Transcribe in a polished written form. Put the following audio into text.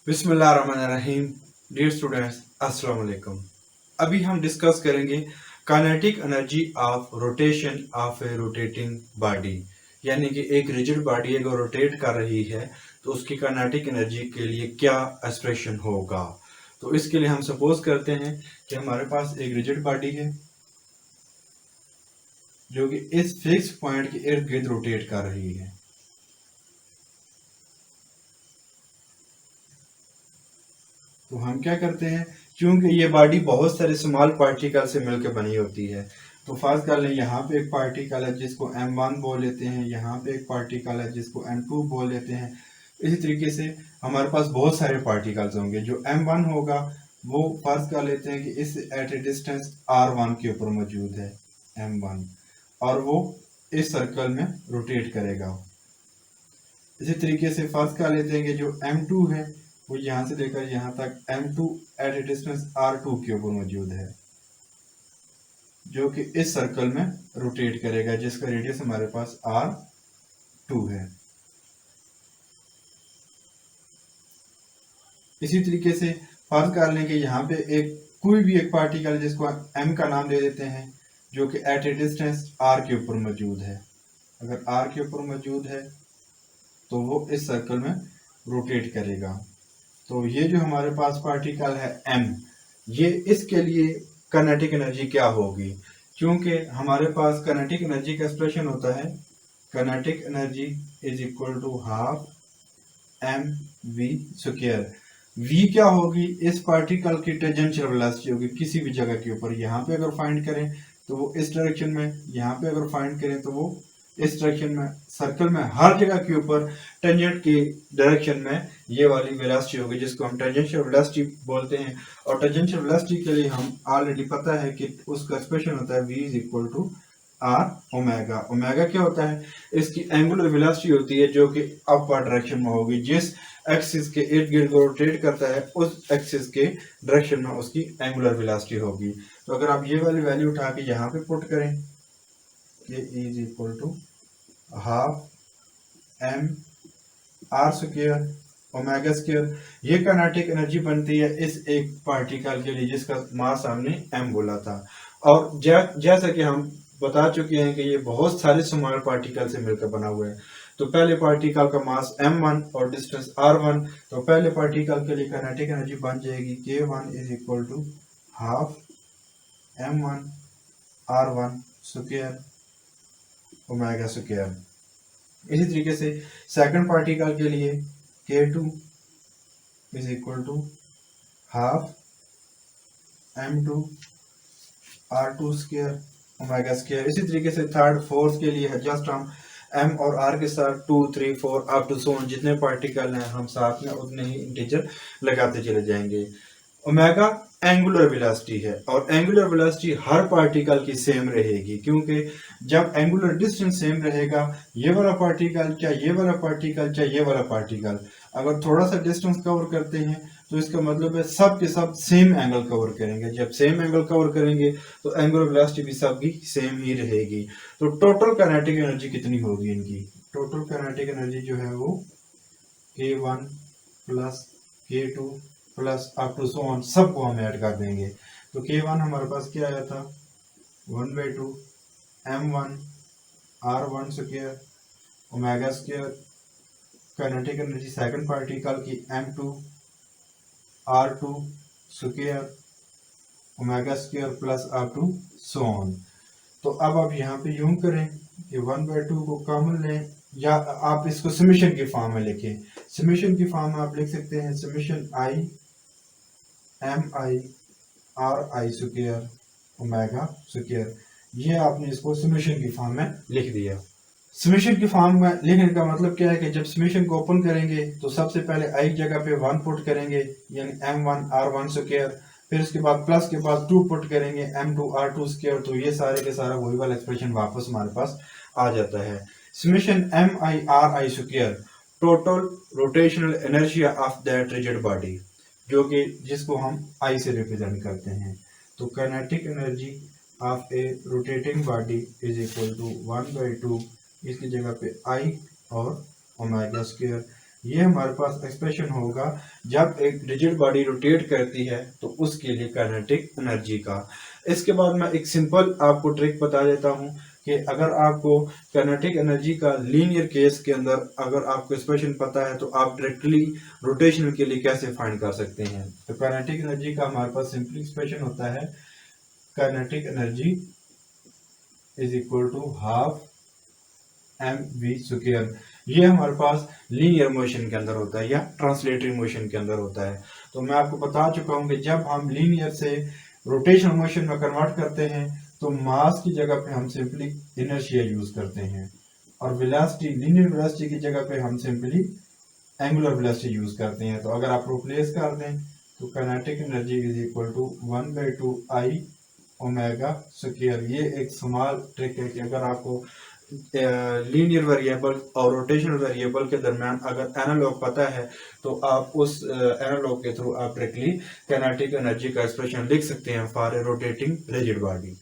बिस्मिल्लाहिर्रहमानिर्रहीम। Dear students, अस्सलाम वालेकुम। अभी हम डिस्कस करेंगे kinetic energy of rotation of a rotating body, यानी कि एक रिजिड बॉडी अगर रोटेट कर रही है तो उसकी काइनेटिक एनर्जी के लिए क्या एक्सप्रेशन होगा। तो इसके लिए हम सपोज करते हैं कि हमारे पास एक रिजिड बॉडी है जो कि इस फिक्स पॉइंट के इर्द गिर्द रोटेट कर रही है। तो हम क्या करते हैं, क्योंकि ये बॉडी बहुत सारे स्मॉल पार्टिकल से मिलकर बनी होती है, तो फर्ज कर लें यहाँ पे एक पार्टिकल है जिसको M1 बोल लेते हैं, यहाँ पे एक पार्टिकल है जिसको M2 बोल लेते हैं। इसी तरीके से हमारे पास बहुत सारे पार्टिकल्स होंगे। जो M1 होगा वो फर्ज कर लेते हैं कि इस एट ए डिस्टेंस R1 के ऊपर मौजूद है M1, और वो इस सर्कल में रोटेट करेगा। इसी तरीके से फर्ज कर लेते हैं कि जो M2 है वो यहाँ से लेकर यहाँ तक M2 एट ए डिस्टेंस R2 के ऊपर मौजूद है, जो कि इस सर्कल में रोटेट करेगा जिसका रेडियस हमारे पास R2 है। इसी तरीके से फर्ज कर लें कि यहाँ पे कोई भी एक पार्टिकल जिसको M का नाम दे देते हैं, जो कि एट ए डिस्टेंस R के ऊपर मौजूद है। अगर R के ऊपर मौजूद है तो वो इस सर्कल में रोटेट करेगा। तो ये जो हमारे पास पार्टिकल है M, ये इसके लिए काइनेटिक एनर्जी क्या होगी, क्योंकि हमारे पास काइनेटिक एनर्जी का एक्सप्रेशन होता है kinetic energy is equal to half mv square. v क्या होगी, इस पार्टिकल की टेंजेंशियल वेलोसिटी होगी किसी भी जगह के ऊपर। यहाँ पे अगर फाइंड करें तो वो इस डायरेक्शन में, यहाँ पे अगर फाइंड करें तो वो इस डायरेक्शन में। सर्कल में हर जगह के ऊपर टेंजेंट की डायरेक्शन में ये वाली वेलोसिटी होगी जिसको हम टेंजेंशियल वेलोसिटी बोलते हैं। और टेंजेंशियल वेलोसिटी के लिए हम ऑलरेडी पता है कि उसका एक्सप्रेशन होता है v is equal to r omega. Omega क्या होता है, इसकी एंगुलर वेलोसिटी होती है जो कि अपवर्ड डायरेक्शन में होगी। जिस एक्सिस के इर्द गिर्द रोटेट करता है उस एक्सिस के डायरेक्शन में उसकी एंगुलर वेलोसिटी होगी। तो अगर आप ये वाली वैल्यू उठा के यहाँ पे पुट करें कि is equal to half M R square omega square, ये काइनेटिक एनर्जी बनती है इस एक पार्टिकल के लिए जिसका मास हमने m बोला था। और जैसा कि हम बता चुके हैं कि ये बहुत सारे स्मॉल पार्टिकल से मिलकर बना हुआ है। तो पहले पार्टिकल का मास m1 और डिस्टेंस r1, तो पहले पार्टिकल के लिए काइनेटिक एनर्जी बन जाएगी k1 is equal to half m1 r1 square omega square. इसी तरीके से सेकंड पार्टिकल के लिए k2 is equal to half m2 r2 square omega square. इसी तरीके से थर्ड फोर्थ के लिए है जस्ट हम m और r के साथ 2 3 4 अप टू सो ऑन, जितने पार्टिकल हैं हम साथ में उतने ही इंटीजर लगाते चले जाएंगे। ओमेगा एंगुलर वेलोसिटी है और एंगुलर वेलोसिटी हर पार्टिकल की सेम रहेगी, क्योंकि जब एंगुलर डिस्टेंस सेम रहेगा, ये वाला पार्टिकल चाहे ये वाला पार्टिकल चाहे ये वाला पार्टिकल अगर थोड़ा सा डिस्टेंस कवर करते हैं तो इसका मतलब है सब के सब सेम एंगल कवर करेंगे। जब सेम एंगल कवर करेंगे तो एंगुलर वेलोसिटी भी सबकी सेम ही रहेगी। तो टोटल काइनेटिक एनर्जी कितनी होगी इनकी, टोटल काइनेटिक एनर्जी जो है वो k1 plus k2 plus up to so on, सबको हम ऐड कर देंगे। तो k1 हमारे पास क्या आया था 1/2 m1 r1 square omega square. Kinetic energy second particle की m2 r2 square omega square plus up to so on. तो अब आप यहाँ पे यूं करें कि 1/2 को कॉमन लें, या आप इसको समेशन की फॉर्म में लिखें। समेशन की फॉर्म में आप लिख सकते हैं summation i mi ri square omega square. ये आपने इसको समेशन की फॉर्म में लिख दिया। समेशन की फॉर्म में लिखने का मतलब क्या है कि जब समेशन को ओपन करेंगे तो सबसे पहले i जगह पे 1 पुट करेंगे, यानी m1 r1 स्क्वायर, फिर उसके बाद प्लस के बाद 2 पुट करेंगे m2 r2 स्क्वायर। तो ये सारे के सारा वही वाला एक्सप्रेशन वापस हमारे पास आ जाता है। Summation mi ri square total rotational inertia of that rigid body, जो कि जिसको हम I से रिप्रेजेंट करते हैं। तो kinetic energy of a rotating body is equal to 1/2, इसकी जगह पे I और ओमेगा स्क्वायर। ये हमारे पास एक्सप्रेशन होगा जब एक रिजिड बॉडी रोटेट करती है तो उसके लिए काइनेटिक एनर्जी का। इसके बाद मैं एक सिंपल आपको ट्रिक बता देता हूँ कि अगर आपको काइनेटिक एनर्जी का लीनियर केस के अंदर अगर आपको एक्सप्रेशन पता है तो आप डायरेक्टली रोटेशनल के लिए कैसे फाइंड कर सकते हैं। तो काइनेटिक एनर्जी का हमारे पास सिंपल एक्सप्रेशन होता है kinetic energy is equal to half mv²। ये हमारे पास लीनियर मोशन के अंदर होता है या ट्रांसलेटरी मोशन के अंदर होता है। तो मैं आपको बता चुका हूं कि जब हम लीनियर से रोटेशनल मोशन में कन्वर्ट करते हैं तो मास की जगह पे हम सिंपली इनर्शिया यूज करते हैं और वेलोसिटी लीनियर वेलोसिटी की जगह पे हम सिंपली एंगुलर वेलोसिटी यूज करते हैं। तो अगर आप रिप्लेस कर दें तो kinetic energy is equal to 1/2 I omega square. ये एक स्मॉल ट्रिक है कि अगर आपको लीनियर वेरिएबल और रोटेशनल वेरिएबल के दरमियान अगर एनालॉग पता है तो आप उस एनालॉग के थ्रू आप डायरेक्टली काइनेटिक एनर्जी का एक्सप्रेशन लिख सकते हैं for a rotating rigid body.